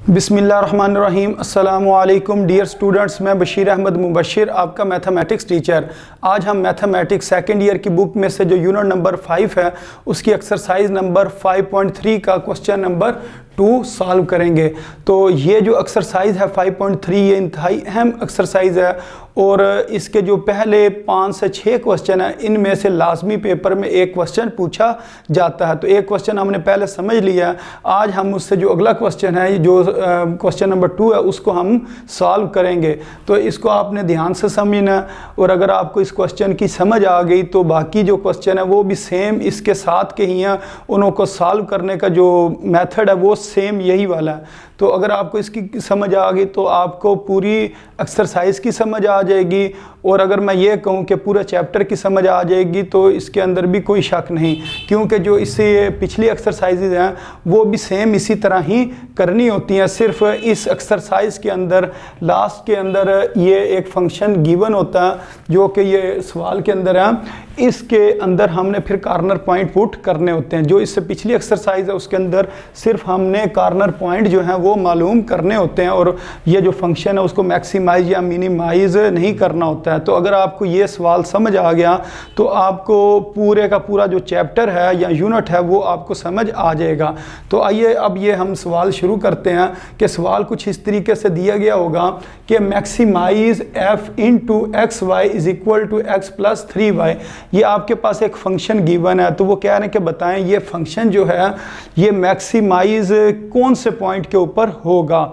बिस्मिल्लाहिर्रहमानिर्रहीम। अस्सलामु अलैकुम डियर स्टूडेंट्स, मैं बशीर अहमद मुबशिर, आपका मैथमेटिक्स टीचर। आज हम मैथमेटिक्स सेकेंड ईयर की बुक में से जो यूनिट नंबर 5 है उसकी एक्सरसाइज नंबर 5.3 का क्वेश्चन नंबर 2 सॉल्व करेंगे। तो ये जो एक्सरसाइज है 5.3 ये इंतहाई अहम एक्सरसाइज है और इसके जो पहले 5 से 6 क्वेश्चन है इनमें से लाजमी पेपर में एक क्वेश्चन पूछा जाता है। तो एक क्वेश्चन हमने पहले समझ लिया है, आज हम उससे जो अगला क्वेश्चन है जो क्वेश्चन नंबर 2 है उसको हम सॉल्व करेंगे। तो इसको आपने ध्यान से समझना और अगर आपको इस क्वेश्चन की समझ आ गई तो बाकी जो क्वेश्चन है वो भी सेम इसके साथ के ही हैं, उनको सॉल्व करने का जो मेथड है वो सेम यही वाला है। तो अगर आपको इसकी समझ आ गई तो आपको पूरी एक्सरसाइज की समझ आ जाएगी और अगर मैं ये कहूँ कि पूरे चैप्टर की समझ आ जाएगी तो इसके अंदर भी कोई शक नहीं, क्योंकि जो इससे पिछली एक्सरसाइजेज हैं वो भी सेम इसी तरह ही करनी होती हैं। सिर्फ इस एक्सरसाइज के अंदर लास्ट के अंदर ये एक फंक्शन गिवन होता है जो कि ये सवाल के अंदर है, इसके अंदर हमने फिर कॉर्नर पॉइंट पुट करने होते हैं। जो इससे पिछली एक्सरसाइज है उसके अंदर सिर्फ हमने कॉर्नर पॉइंट जो है वो मालूम करने होते हैं और ये जो फंक्शन है उसको मैक्सिमाइज या मिनिमाइज नहीं करना होता है। तो अगर आपको ये सवाल समझ आ गया तो आपको पूरे का पूरा जो चैप्टर है या यूनिट है वो आपको समझ आ जाएगा। तो आइए अब ये हम सवाल शुरू करते हैं कि सवाल कुछ इस तरीके से दिया गया होगा कि maximise f into x y is equal to x plus 3y। ये आपके पास एक फंक्शन गिवन है, तो वो कह रहे हैं कि बताएं ये फंक्शन जो है ये मैक्सिमाइज कौन से पॉइंट के ऊपर होगा।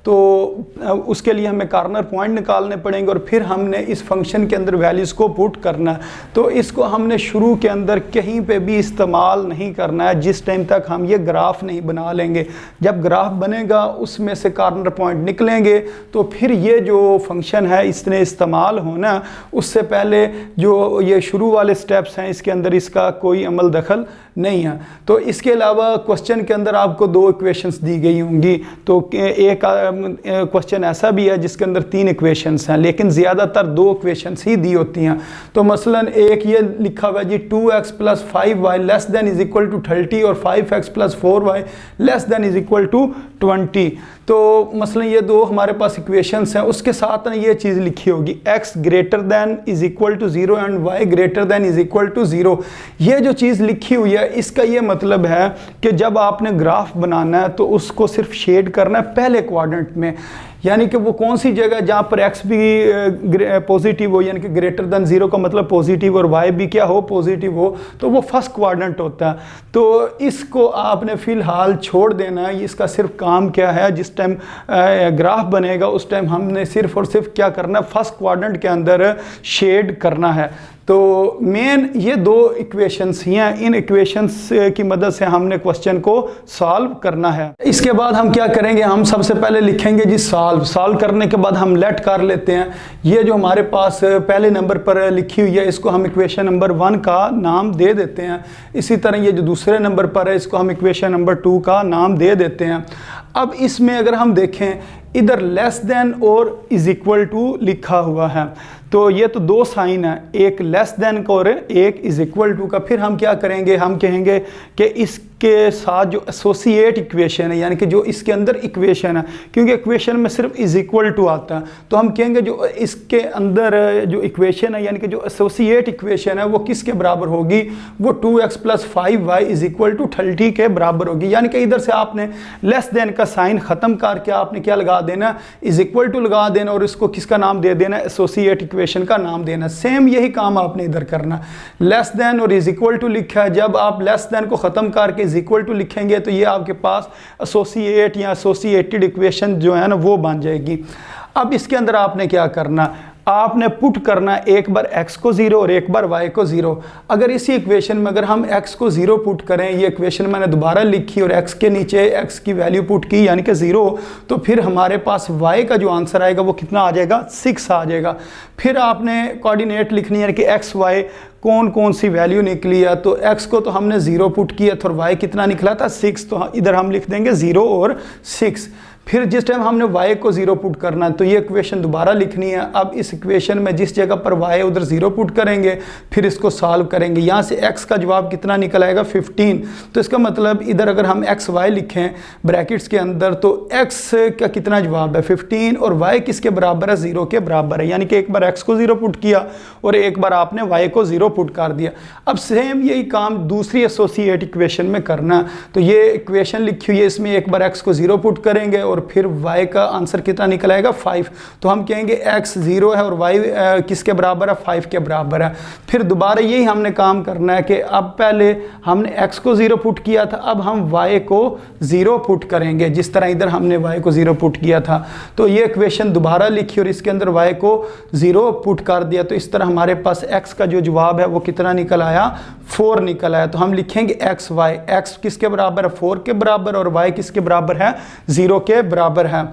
तो उसके लिए हमें कॉर्नर पॉइंट निकालने पड़ेंगे और फिर हमने इस फंक्शन के अंदर वैल्यूज़ को पुट करना है। तो इसको हमने शुरू के अंदर कहीं पे भी इस्तेमाल नहीं करना है जिस टाइम तक हम ये ग्राफ नहीं बना लेंगे। जब ग्राफ बनेगा उसमें से कॉर्नर पॉइंट निकलेंगे तो फिर ये जो फंक्शन है इसने इस्तेमाल होना। उससे पहले जो ये शुरू वाले स्टेप्स हैं इसके अंदर इसका कोई अमल दखल नहीं है। तो इसके अलावा क्वेश्चन के अंदर आपको 2 इक्वेशंस दी गई होंगी। तो एक क्वेश्चन ऐसा भी है जिसके अंदर 3 इक्वेशंस हैं, लेकिन ज़्यादातर 2 इक्वेशंस ही दी होती हैं। तो मसलन एक ये लिखा हुआ है जी 2x plus 5y less than is equal to 30 और 5x plus 4y less than is equal to 20। तो मसलन ये 2 हमारे पास इक्वेशंस हैं, उसके साथ ना ये चीज़ लिखी होगी x greater than is equal to 0 and y greater than is equal to 0। ये जो चीज़ लिखी हुई है इसका ये मतलब है कि जब आपने ग्राफ बनाना है तो उसको सिर्फ शेड करना है पहले क्वाड्रेंट में, यानी कि वो कौन सी जगह जहाँ पर x भी पॉजिटिव हो, यानी कि ग्रेटर देन 0 का मतलब पॉजिटिव और y भी क्या हो पॉजिटिव हो, तो वो फर्स्ट क्वाड्रेंट होता है। तो इसको आपने फ़िलहाल छोड़ देना है। इसका सिर्फ काम क्या है, जिस टाइम ग्राफ बनेगा उस टाइम हमने सिर्फ और सिर्फ क्या करना है, फर्स्ट क्वाड्रेंट के अंदर शेड करना है। तो मेन ये 2 इक्वेशंस ही हैं, इन इक्वेशंस की मदद से हमने क्वेश्चन को सॉल्व करना है। इसके बाद हम क्या करेंगे, हम सबसे पहले लिखेंगे जी सॉल्व करने के बाद हम लेट कर लेते हैं। ये जो हमारे पास पहले नंबर पर लिखी हुई है इसको हम इक्वेशन नंबर 1 का नाम दे देते हैं। इसी तरह ये जो दूसरे नंबर पर है इसको हम इक्वेशन नंबर 2 का नाम दे देते हैं। अब इसमें अगर हम देखें इधर लेस देन और इज इक्वल टू लिखा हुआ है, तो ये तो 2 साइन है, एक लेस देन का और एक इज इक्वल टू का। फिर हम क्या करेंगे, हम कहेंगे कि इसके साथ जो एसोसिएट इक्वेशन है, यानी कि जो इसके अंदर इक्वेशन है, क्योंकि इक्वेशन में सिर्फ इज इक्वल टू आता है, तो हम कहेंगे जो इसके अंदर जो इक्वेशन है यानी कि जो एसोसिएट इक्वेशन है वो किसके बराबर होगी, वो 2x plus 5y is equal to 30 के बराबर होगी। यानी कि इधर से आपने लेस देन का साइन ख़त्म करके आपने क्या लगा देना, इज इक्वल टू लगा देना और इसको किसका नाम दे देना, एसोसिएट इक्वेशन का नाम देना। सेम यही काम आपने इधर करना। लेस देन और इज इक्वल टू लिखा है, जब आप लेस देन को ख़त्म करके इज इक्वल टू लिखेंगे तो ये आपके पास एसोसिएट या एसोसिएटेड इक्वेशन जो है ना वो बन जाएगी। अब इसके अंदर आपने क्या करना, आपने पुट करना एक बार x को 0 और एक बार y को 0। अगर इसी इक्वेशन में अगर हम x को 0 पुट करें, ये इक्वेशन मैंने दोबारा लिखी और x के नीचे x की वैल्यू पुट की यानी कि 0, तो फिर हमारे पास y का जो आंसर आएगा वो कितना आ जाएगा, 6 आ जाएगा। फिर आपने कोऑर्डिनेट लिखनी है कि x y कौन कौन सी वैल्यू निकली है। तो x को तो हमने 0 पुट किया था और y कितना निकला था, 6, तो इधर हम लिख देंगे 0 और 6। फिर जिस टाइम हमने y को 0 पुट करना है तो ये इक्वेशन दोबारा लिखनी है। अब इस इक्वेशन में जिस जगह पर y उधर 0 पुट करेंगे, फिर इसको सॉल्व करेंगे। यहाँ से x का जवाब कितना निकल आएगा 15। तो इसका मतलब इधर अगर हम x y लिखें ब्रैकेट्स के अंदर तो x का कितना जवाब है 15 और y किसके बराबर है 0 के बराबर है। यानी कि एक बार x को 0 पुट किया और एक बार आपने y को 0 पुट कर दिया। अब सेम यही काम दूसरी एसोसिएट इक्वेशन में करना। तो ये इक्वेशन लिखी हुई है, इसमें एक बार x को 0 पुट करेंगे और फिर y का आंसर कितना निकल आएगा 5। तो हम कहेंगे x 0 है और y किसके बराबर है 5 के बराबर है। फिर दोबारा यही हमने काम करना है कि अब पहले हमने x को 0 पुट किया था, अब हम y को 0 पुट करेंगे जिस तरह इधर हमने y को 0 पुट किया था। तो ये इक्वेशन दोबारा लिखी और इसके अंदर y को 0 पुट कर दिया। तो इस तरह हमारे पास x का जो जवाब है वो कितना निकल आया 4 निकल आया। तो हम लिखेंगे x y, x किसके बराबर है 4 के बराबर और y किसके बराबर है 0 के बराबर है।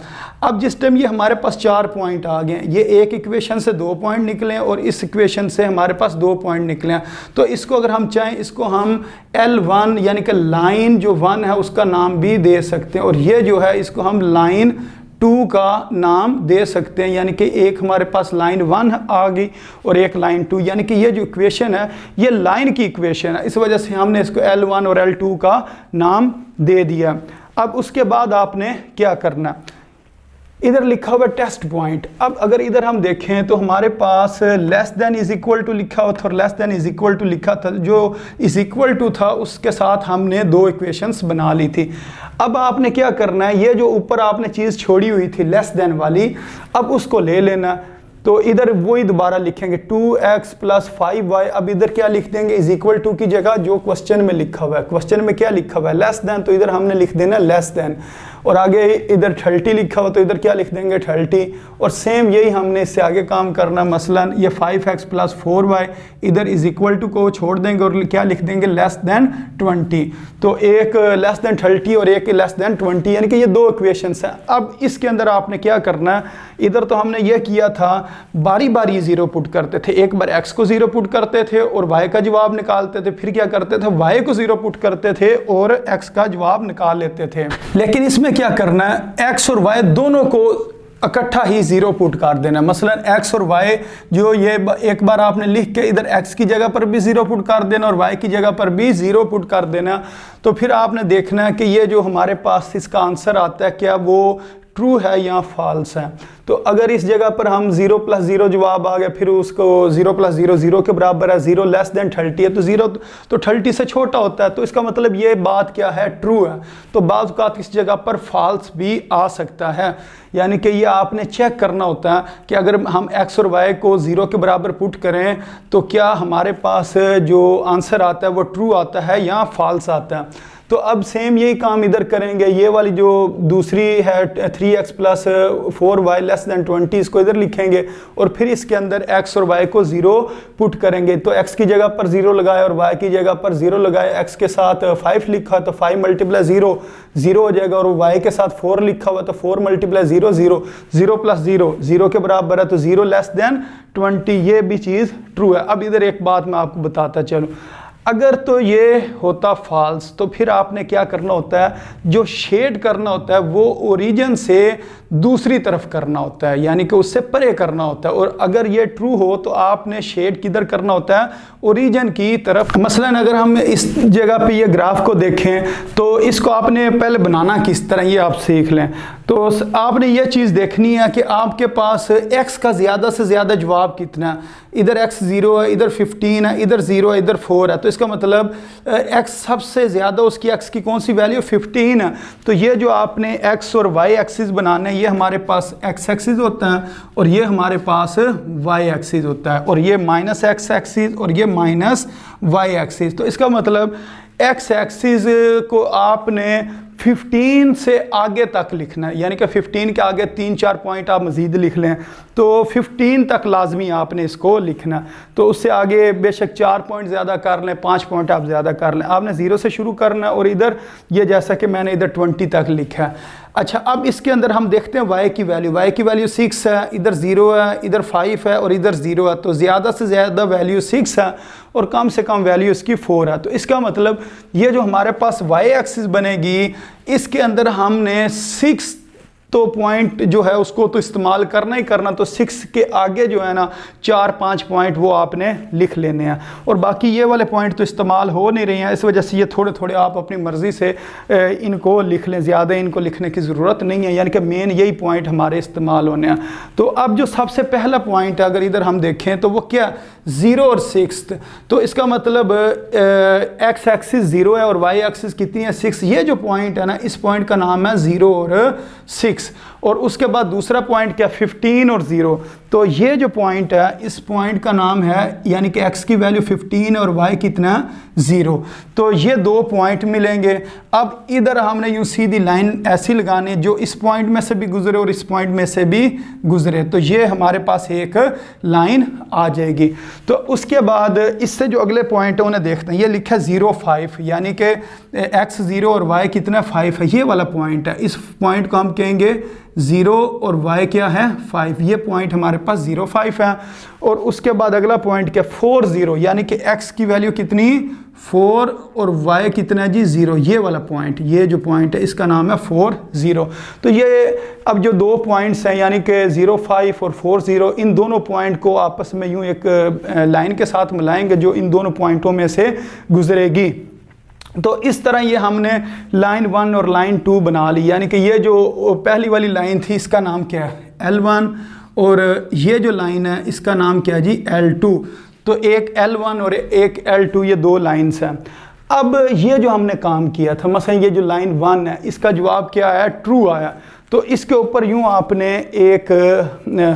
अब जिस टाइम ये हमारे पास 4 पॉइंट आ गए, ये एक इक्वेशन से 2 पॉइंट निकले और इस इक्वेशन से हमारे पास 2 पॉइंट निकले। तो इसको अगर हम चाहें इसको हम L1 यानी कि लाइन जो 1 है उसका नाम भी दे सकते हैं और ये जो है इसको हम लाइन 2 का नाम दे सकते हैं। यानी कि एक हमारे पास लाइन 1 आ गई और एक लाइन 2, यानी कि ये जो इक्वेशन है ये लाइन की इक्वेशन है, इस वजह से हमने इसको L1 और L2 का नाम दे दिया। अब उसके बाद आपने क्या करना, इधर लिखा हुआ टेस्ट पॉइंट। अब अगर इधर हम देखें तो हमारे पास less than is equal to लिखा हुआ था और less than is equal to लिखा था। जो इज इक्वल टू था उसके साथ हमने 2 इक्वेशंस बना ली थी। अब आपने क्या करना है, ये जो ऊपर आपने चीज़ छोड़ी हुई थी लेस देन वाली, अब उसको ले लेना। तो इधर वही दोबारा लिखेंगे 2x + 5y। अब इधर क्या लिख देंगे इज इक्वल टू की जगह जो क्वेश्चन में लिखा हुआ है। क्वेश्चन में क्या लिखा हुआ है लेस देन, तो इधर हमने लिख देना लेस देन। और आगे इधर 30 लिखा हुआ तो इधर क्या लिख देंगे 30। और सेम यही हमने इससे आगे काम करना। मसलन ये 5x + 4y, इधर इज इक्वल टू को छोड़ देंगे और क्या लिख देंगे लेस देन 20। तो एक लेस देन 30 और एक लेस देन 20, यानी कि ये 2 इक्वेशंस हैं। अब इसके अंदर आपने क्या करना है, इधर तो हमने ये किया था बारी बारी 0 पुट करते थे। एक बार x को 0 पुट करते थे और y का जवाब निकालते थे, फिर क्या करते थे y को 0 पुट करते थे और x का जवाब निकाल लेते थे। लेकिन इसमें क्या करना है, x और y दोनों को इकट्ठा ही 0 पुट कर देना। मसलन x और y जो ये एक बार आपने लिख के इधर x की जगह पर भी 0 पुट कर देना और y की जगह पर भी 0 पुट कर देना। तो फिर आपने देखना है कि ये जो हमारे पास इसका आंसर आता है क्या वो ट्रू है या फॉल्स है। तो अगर इस जगह पर हम 0 + 0 जवाब आ गया, फिर उसको 0 + 0 0 के बराबर है, 0 लेस देन 30 है तो 0 तो 30 से छोटा होता है। तो इसका मतलब ये बात क्या है ट्रू है। तो बाज़ औक़ात इस जगह पर फॉल्स भी आ सकता है। यानी कि ये आपने चेक करना होता है कि अगर हम x और y को 0 के बराबर पुट करें तो क्या हमारे पास जो आंसर आता है वो ट्रू आता है या फॉल्स आता है। तो अब सेम यही काम इधर करेंगे। ये वाली जो दूसरी है 3x + 4y लेस देन 20, इसको इधर लिखेंगे और फिर इसके अंदर x और y को 0 पुट करेंगे। तो x की जगह पर 0 लगाए और y की जगह पर 0 लगाए। x के साथ 5 लिखा तो 5 × 0 0 हो जाएगा और y के साथ 4 लिखा हुआ तो 4 × 0 0 0 + 0 0 के बराबर है तो 0 लेस देन 20, ये भी चीज़ ट्रू है। अब इधर एक बात मैं आपको बताता चलूँ, अगर तो ये होता फॉल्स तो फिर आपने क्या करना होता है, जो शेड करना होता है वो ओरिजिन से दूसरी तरफ करना होता है, यानी कि उससे परे करना होता है। और अगर ये ट्रू हो तो आपने शेड किधर करना होता है, ओरिजिन की तरफ। मसलन अगर हम इस जगह पे ये ग्राफ को देखें तो इसको आपने पहले बनाना किस तरह ये आप सीख लें। तो आपने ये चीज़ देखनी है कि आपके पास x का ज़्यादा से ज़्यादा जवाब कितना है। इधर x 0 है, इधर 15 है, इधर 0 है, इधर 4 है। तो इसका मतलब x सबसे ज़्यादा उसकी x की कौन सी वैल्यू 15 है। तो ये जो आपने x और y एक्सिस बनाने, ये हमारे पास x एक्सिस होता है और ये हमारे पास y एक्सिस होता है और ये -x एक्सिस और ये -y एक्सिस। तो इसका मतलब x एक्सिस को आपने 15 से आगे तक लिखना है, यानी कि 15 के आगे 3-4 पॉइंट आप मज़ीद लिख लें तो 15 तक लाजमी आपने इसको लिखना। तो उससे आगे बेशक 4 पॉइंट ज़्यादा कर लें, 5 पॉइंट आप ज़्यादा कर लें, आपने 0 से शुरू करना है। और इधर ये जैसा कि मैंने इधर 20 तक लिखा है। अच्छा, अब इसके अंदर हम देखते हैं y की वैल्यू 6 है, इधर 0 है, इधर 5 है और इधर 0 है। तो ज़्यादा से ज़्यादा वैल्यू 6 है और कम से कम वैल्यू इसकी 4 है। तो इसका मतलब ये जो हमारे पास y एक्सिस बनेगी इसके अंदर हमने 6 तो पॉइंट जो है उसको तो इस्तेमाल करना ही करना, तो 6 के आगे जो है ना 4-5 पॉइंट वो आपने लिख लेने हैं, और बाकी ये वाले पॉइंट तो इस्तेमाल हो नहीं रहे हैं, इस वजह से ये थोड़े थोड़े आप अपनी मर्ज़ी से इनको लिख लें, ज़्यादा इनको लिखने की ज़रूरत नहीं है, यानी कि मेन यही पॉइंट हमारे इस्तेमाल होने हैं। तो अब जो सबसे पहला पॉइंट है अगर इधर हम देखें तो वो क्या 0 और 6, तो इसका मतलब एक्स एक्सिस 0 है और वाई एक्सिस कितनी है 6, ये जो पॉइंट है ना इस पॉइंट का नाम है 0 और 6। और उसके बाद दूसरा पॉइंट क्या 15 और 0, तो ये जो पॉइंट है इस पॉइंट का नाम है यानी कि x की वैल्यू 15 और y कितना 0, तो ये 2 पॉइंट मिलेंगे। अब इधर हमने यूँ सीधी लाइन ऐसी लगानी जो इस पॉइंट में से भी गुजरे और इस पॉइंट में से भी गुजरे, तो ये हमारे पास एक लाइन आ जाएगी। तो उसके बाद इससे जो अगले पॉइंट है उन्हें देखते हैं, ये लिखा 0 5 यानी कि x 0 और y कितना 5 है, ये वाला पॉइंट है, इस पॉइंट को हम कहेंगे 0 और y क्या है 5, ये पॉइंट हमारे पास 0 5 है। और उसके बाद अगला पॉइंट क्या 4 0 यानी कि x की वैल्यू कितनी 4 और y कितना है जी 0, ये वाला पॉइंट, ये जो पॉइंट है इसका नाम है 4 0। तो ये अब जो 2 पॉइंट्स हैं यानी कि 0 5 और 4 0, इन दोनों पॉइंट को आपस में यूँ एक लाइन के साथ मिलाएंगे जो इन दोनों पॉइंटों में से गुजरेगी। तो इस तरह ये हमने लाइन 1 और लाइन 2 बना ली, यानी कि ये जो पहली वाली लाइन थी इसका नाम क्या है L1 और ये जो लाइन है इसका नाम क्या है जी L2, तो एक L1 और एक L2 ये 2 लाइन्स हैं। अब ये जो हमने काम किया था मसलन ये जो लाइन 1 है इसका जवाब क्या आया ट्रू आया, तो इसके ऊपर यूँ आपने एक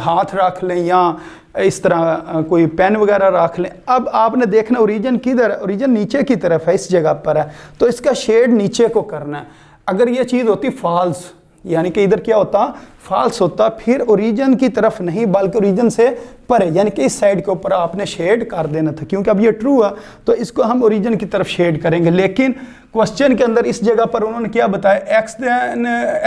हाथ रख लें या इस तरह कोई पेन वगैरह रख लें। अब आपने देखना ओरिजिन किधर है, ओरिजिन नीचे की तरफ है, इस जगह पर है, तो इसका शेड नीचे को करना है। अगर ये चीज़ होती फॉल्स यानी कि इधर क्या होता फॉल्स होता, फिर ओरिजिन की तरफ नहीं बल्कि ओरिजिन से परे यानी कि इस साइड के ऊपर आपने शेड कर देना था, क्योंकि अब ये ट्रू है तो इसको हम ओरिजिन की तरफ शेड करेंगे। लेकिन क्वेश्चन के अंदर इस जगह पर उन्होंने क्या बताया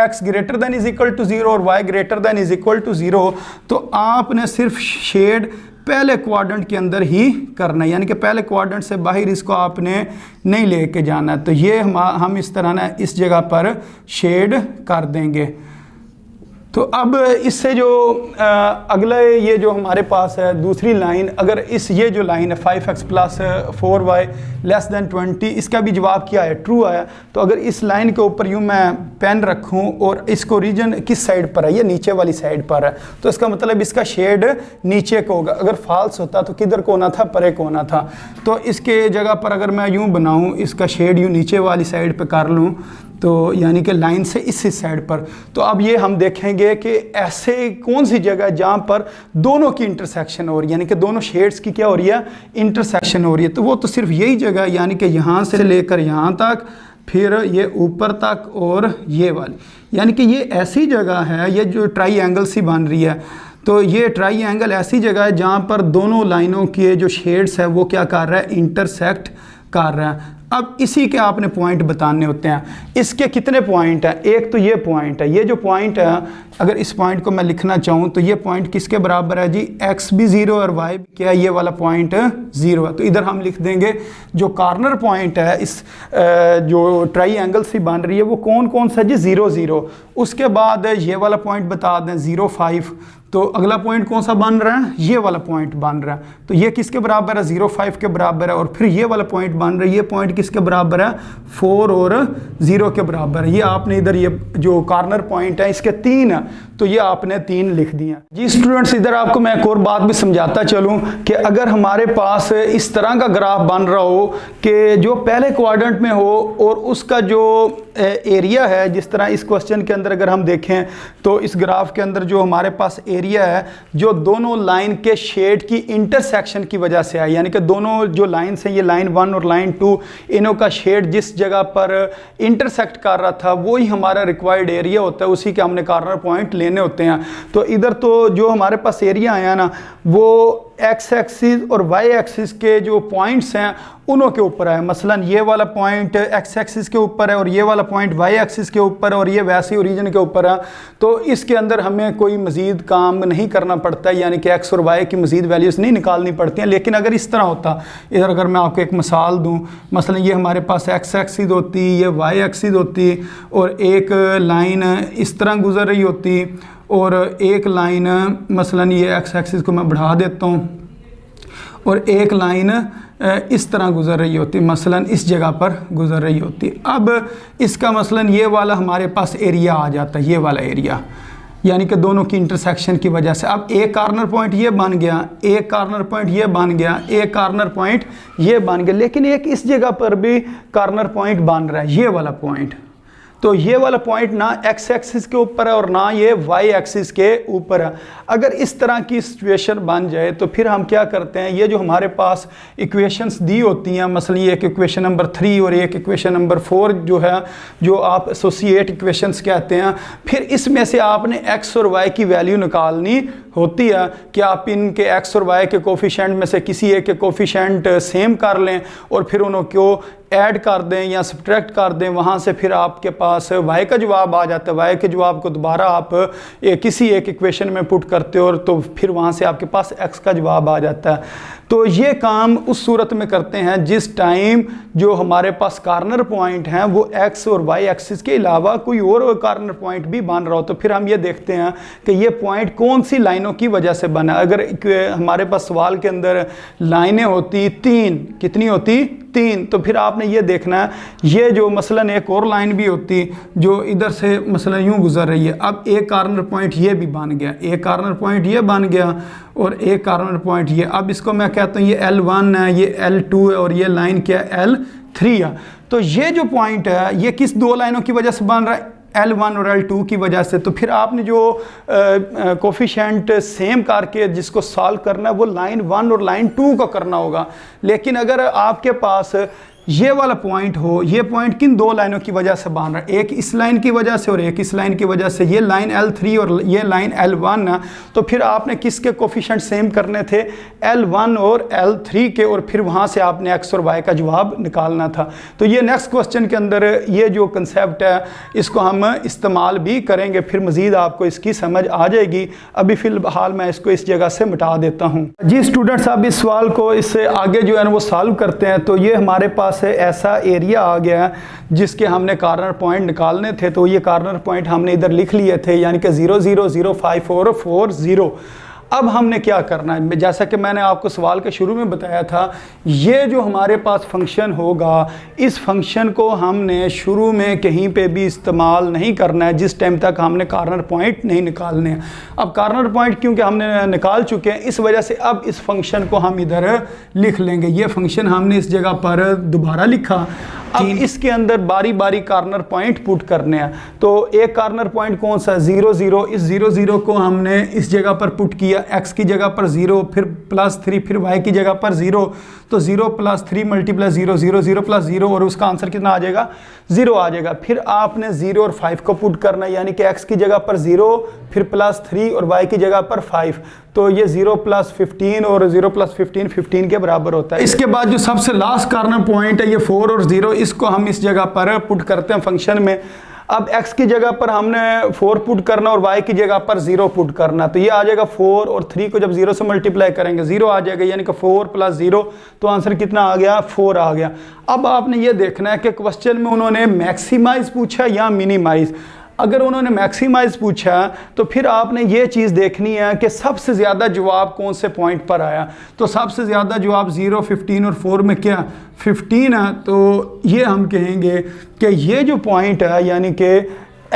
x greater than is equal to 0 और y greater than is equal to 0, तो आपने सिर्फ शेड पहले क्वाड्रेंट के अंदर ही करना है, यानी कि पहले क्वाड्रेंट से बाहर इसको आपने नहीं लेके जाना। तो ये हम इस तरह ना इस जगह पर शेड कर देंगे। तो अब इससे जो अगला ये जो हमारे पास है दूसरी लाइन, अगर इस ये जो लाइन है 5x plus 4y less then 20, इसका भी जवाब क्या है ट्रू आया। तो अगर इस लाइन के ऊपर यूँ मैं पेन रखूँ और इसको ओरिजिन किस साइड पर है, ये नीचे वाली साइड पर है, तो इसका मतलब इसका शेड नीचे को होगा। अगर फॉल्स होता तो किधर को होना था, परे को होना था। तो इसके जगह पर अगर मैं यूँ बनाऊँ इसका शेड यूँ नीचे वाली साइड पर कर लूँ, तो यानी कि लाइन से इस साइड पर, तो अब ये हम देखेंगे कि ऐसे कौन सी जगह है जहाँ पर दोनों की इंटरसेक्शन हो रही है, यानी कि दोनों शेड्स की क्या हो रही है इंटरसेक्शन हो रही है। तो वो तो सिर्फ यही जगह है, यानी कि यहाँ से लेकर यहाँ तक, फिर ये ऊपर तक और ये वाली, यानी कि ये ऐसी जगह है, ये जो ट्राईएंगल सी बन रही है, तो ये ट्राईएंगल ऐसी जगह है जहाँ पर दोनों लाइनों के जो शेड्स है वो क्या कर रहा है इंटरसेक्ट कर रहा है। अब इसी के आपने पॉइंट बताने होते हैं। इसके कितने पॉइंट हैं, एक तो ये पॉइंट है, ये जो पॉइंट है अगर इस पॉइंट को मैं लिखना चाहूँ तो ये पॉइंट किसके बराबर है जी x भी 0 और y भी क्या है, ये वाला पॉइंट 0 है। तो इधर हम लिख देंगे जो कॉर्नर पॉइंट है इस जो ट्राईएंगल सी बन रही है वो कौन कौन सा जी 0 0, उसके बाद ये वाला पॉइंट बता दें 0 5, तो अगला पॉइंट कौन सा बन रहा है, ये वाला पॉइंट बन रहा है, तो ये किसके बराबर है 0 5 के बराबर है। और फिर ये वाला पॉइंट बन रहा है, ये पॉइंट किसके बराबर है 4 और 0 के बराबर है। ये आपने इधर ये जो कॉर्नर पॉइंट है इसके 3 है, तो ये आपने 3 लिख दिया जी। स्टूडेंट्स इधर आपको मैं एक और बात भी समझाता चलूं कि अगर हमारे पास इस तरह का ग्राफ बन रहा हो कि जो पहले क्वाड्रेंट में हो और उसका जो एरिया है, जिस तरह इस क्वेश्चन के अंदर अगर हम देखें तो इस ग्राफ के अंदर जो हमारे पास एरिया है जो दोनों लाइन के शेड की इंटरसेक्शन की वजह से है, यानी कि दोनों जो लाइन्स हैं ये लाइन 1 और लाइन 2 इनों का शेड जिस जगह पर इंटरसेक्ट कर रहा था वही हमारा रिक्वायर्ड एरिया होता है, उसी के हमने कॉर्नर पॉइंट लेने होते हैं। तो इधर तो जो हमारे पास एरिया आया ना वो एक्स एक्सिस और वाई एक्सिस के जो पॉइंट्स हैं उनों के ऊपर है। मसलन ये वाला पॉइंट एक्स एक्सिस के ऊपर है और ये वाला पॉइंट वाई एक्सिस के ऊपर है और ये वैसे ओरिजिन के ऊपर है। तो इसके अंदर हमें कोई मज़ीद काम नहीं करना पड़ता है, यानी कि एक्स और वाई की मज़ीद वैल्यूज़ नहीं निकालनी पड़ती हैं। लेकिन अगर इस तरह होता, इधर अगर मैं आपको एक मिसाल दूँ, मसलन ये हमारे पास एक्स एक्सिस होती, ये वाई एक्सिस होती और एक लाइन इस तरह गुजर रही होती और एक लाइन मसलन ये एक्स एक्सिस को मैं बढ़ा देता हूँ और एक लाइन इस तरह गुजर रही होती, मसलन इस जगह पर गुजर रही होती। अब इसका मसलन ये वाला हमारे पास एरिया आ जाता है, ये वाला एरिया, यानी कि दोनों की इंटरसेक्शन की वजह से। अब एक कॉर्नर पॉइंट ये बन गया, एक कॉर्नर पॉइंट ये बन गया, एक कॉर्नर पॉइंट ये बन गया, लेकिन एक इस जगह पर भी कॉर्नर पॉइंट बन रहा है, ये वाला पॉइंट। तो ये वाला पॉइंट ना एक्स एक्सिस के ऊपर है और ना ये वाई एक्सिस के ऊपर है। अगर इस तरह की सिचुएशन बन जाए तो फिर हम क्या करते हैं, ये जो हमारे पास इक्वेशंस दी होती हैं, मसलन ये एक इक्वेशन नंबर 3 और एक इक्वेशन नंबर 4 जो है, जो आप एसोसिएट इक्वेशंस कहते हैं, फिर इसमें से आपने एक्स और वाई की वैल्यू निकालनी होती है कि आप इनके एक्स और वाई के कोफिशिएंट में से किसी एक के कोफिशिएंट सेम कर लें और फिर उनको ऐड कर दें या सब्ट्रैक्ट कर दें, वहाँ से फिर आपके पास वाई का जवाब आ जाता है। वाई के जवाब को दोबारा आप किसी एक इक्वेशन में पुट करते हो और तो फिर वहाँ से आपके पास एक्स का जवाब आ जाता है। तो ये काम उस सूरत में करते हैं जिस टाइम जो हमारे पास कॉर्नर पॉइंट हैं वो एक्स और वाई एक्सिस के अलावा कोई और कॉर्नर पॉइंट भी बन रहा हो। तो फिर हम ये देखते हैं कि ये पॉइंट कौन सी लाइनों की वजह से बना। अगर हमारे पास सवाल के अंदर लाइनें होती 3, कितनी होती 3, तो फिर आपने ये देखना है ये जो मसलन एक और लाइन भी होती जो इधर से मसलन यूँ गुजर रही है। अब एक कॉर्नर पॉइंट ये भी बन गया, एक कॉर्नर पॉइंट ये बन गया और एक कॉर्नर पॉइंट ये। अब इसको मैं कहता हूँ ये L1 है, ये L2 है और ये लाइन क्या है L3 है। तो ये जो पॉइंट है ये किस दो लाइनों की वजह से बन रहा है, L1 और L2 की वजह से। तो फिर आपने जो कोफिशिएंट सेम करके जिसको सॉल्व करना है वो लाइन 1 और लाइन 2 का करना होगा। लेकिन अगर आपके पास ये वाला पॉइंट हो, ये पॉइंट किन दो लाइनों की वजह से बन रहा है, एक इस लाइन की वजह से और एक इस लाइन की वजह से, ये लाइन L3 और ये लाइन L1 है। तो फिर आपने किसके कोफिशिएंट सेम करने थे, L1 और L3 के, और फिर वहाँ से आपने एक्स और वाई का जवाब निकालना था। तो ये नेक्स्ट क्वेश्चन के अंदर ये जो कंसेप्ट है इसको हम इस्तेमाल भी करेंगे, फिर मज़ीद आपको इसकी समझ आ जाएगी। अभी फ़िलहाल मैं इसको इस जगह से मिटा देता हूँ। जी स्टूडेंट्स, अब इस सवाल को इससे आगे जो है ना वो सॉल्व करते हैं। तो ये हमारे पास से ऐसा एरिया आ गया जिसके हमने कॉर्नर पॉइंट निकालने थे। तो ये कॉर्नर पॉइंट हमने इधर लिख लिए थे, यानी कि 0 0 0 5 4 4 0। अब हमने क्या करना है, जैसा कि मैंने आपको सवाल के शुरू में बताया था, ये जो हमारे पास फंक्शन होगा इस फंक्शन को हमने शुरू में कहीं पे भी इस्तेमाल नहीं करना है जिस टाइम तक हमने कॉर्नर पॉइंट नहीं निकालने हैं। अब कॉर्नर पॉइंट क्योंकि हमने निकाल चुके हैं इस वजह से अब इस फंक्शन को हम इधर लिख लेंगे। ये फंक्शन हमने इस जगह पर दोबारा लिखा। अब इसके अंदर बारी बारी कॉर्नर पॉइंट पुट करने हैं। तो एक कॉर्नर पॉइंट कौन सा, 0 0। इस 0 0 को हमने इस जगह पर पुट किया, x की जगह पर 0, फिर +3, फिर y की जगह पर 0। तो 0 + 3 × 0 0 0 + 0 और उसका आंसर कितना आ जाएगा, 0 आ जाएगा। फिर आपने 0 और 5 को पुट करना है, यानी कि x की जगह पर 0, फिर +3 और y की जगह पर 5। तो ये 0 + 15 और 0 + 15 15 के बराबर होता है। इसके बाद जो सबसे लास्ट कॉर्नर पॉइंट है ये 4 और 0, इसको हम इस जगह पर पुट करते हैं फंक्शन में। अब x की जगह पर हमने 4 पुट करना और y की जगह पर 0 पुट करना। तो ये आ जाएगा 4 और 3 को जब 0 से मल्टीप्लाई करेंगे 0 आ जाएगा, यानी कि 4 + 0। तो आंसर कितना आ गया, 4 आ गया। अब आपने ये देखना है कि क्वेश्चन में उन्होंने मैक्सिमाइज पूछा या मिनिमाइज। अगर उन्होंने मैक्सिमाइज पूछा तो फिर आपने ये चीज़ देखनी है कि सबसे ज़्यादा जवाब कौन से पॉइंट पर आया। तो सबसे ज़्यादा जवाब 0, 15 और 4 में क्या 15 है। तो ये हम कहेंगे कि ये जो पॉइंट है, यानी कि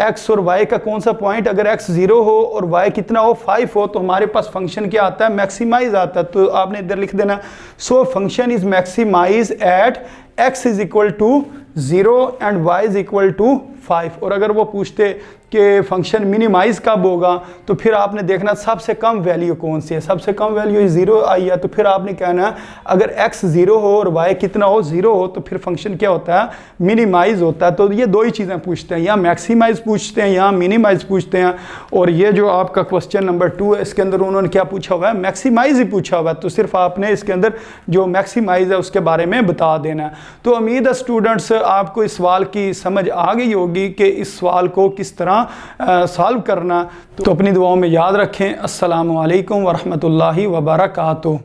x और y का कौन सा पॉइंट, अगर x 0 हो और y कितना हो 5 हो, तो हमारे पास फंक्शन क्या आता है, मैक्सिमाइज आता है। तो आपने इधर लिख देना, so function is maximise at x is equal to 0 and y is equal to 5। और अगर वो पूछते कि फंक्शन मिनिमाइज कब होगा, तो फिर आपने देखना सबसे कम वैल्यू कौन सी है। सबसे कम वैल्यू 0 आई है, तो फिर आपने कहना है अगर x 0 हो और y कितना हो, 0 हो, तो फिर फंक्शन क्या होता है, मिनिमाइज होता है। तो ये दो ही चीज़ें पूछते हैं, या मैक्सिमाइज पूछते हैं या मिनिमाइज पूछते हैं। और ये जो आपका क्वेश्चन नंबर 2 है, इसके अंदर उन्होंने क्या पूछा हुआ है, मैक्सिमाइज ही पूछा हुआ है। तो सिर्फ आपने इसके अंदर जो मैक्सिमाइज है उसके बारे में बता देना है। तो उम्मीद है स्टूडेंट्स आपको इस सवाल की समझ आ गई होगी कि इस सवाल को किस तरह सॉल्व करना। तो अपनी दुआओं में याद रखें। अस्सलामु अलैकुम वरहमतुल्लाहि वबरकातुहू।